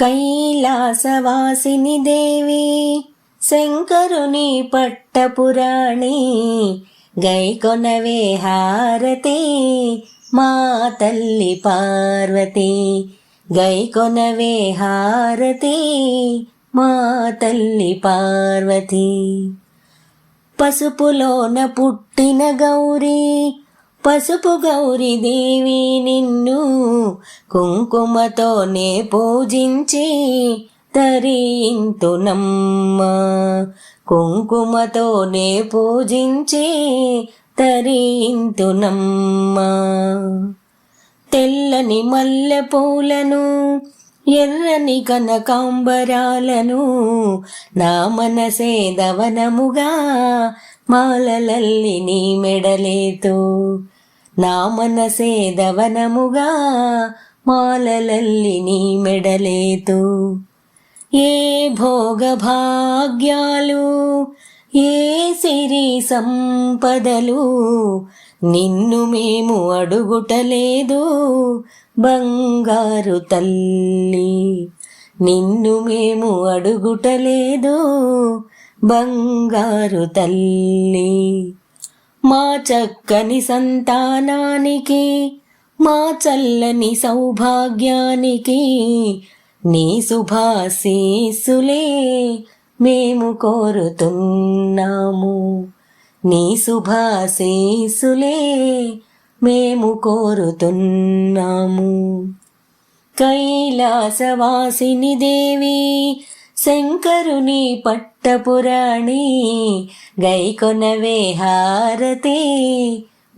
కైలాసవాసిని దేవి శంకరుని పట్టపురాణి గైకొనవే హారతి మా తల్లి పార్వతి గైకొనవే హారతి మా తల్లి పార్వతి. పసుపులోన పుట్టిన గౌరీ పసుపు గౌరీ దేవి నిన్ను కుంకుమతోనే పూజించి తరింతునమ్మా కుంకుమతోనే పూజించి తరింతునమ్మా. తెల్లని మల్లె పూలను ఎర్రని కనకాంబరాలను నా మనసే దవనముగా మాలలల్లి నీ మెడలేతో నా మనసే దవనముగా మాలలల్లి నీ మెడలేతో. ఏ భోగభాగ్యాలు ఏ సిరి సంపదలు నిన్ను మేము అడుగుటలేదు బంగారు తల్లి నిన్ను మేము అడుగుటలేదు బంగారు తల్లి. మా చక్కని సంతానానికి మా చల్లని సౌభాగ్యానికి నీ శుభాశీస్సులే మేము కోరుతున్నాము నీ శుభాశీస్సులే మేము కోరుతున్నాము. కైలాసవాసిని దేవి శంకరుని పట్టపురాణి గైకొనవే హారతి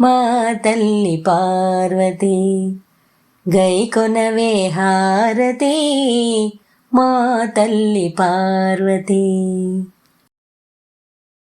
మా తల్లి పార్వతి గైకొనవే హారతి మా తల్లి పార్వతి.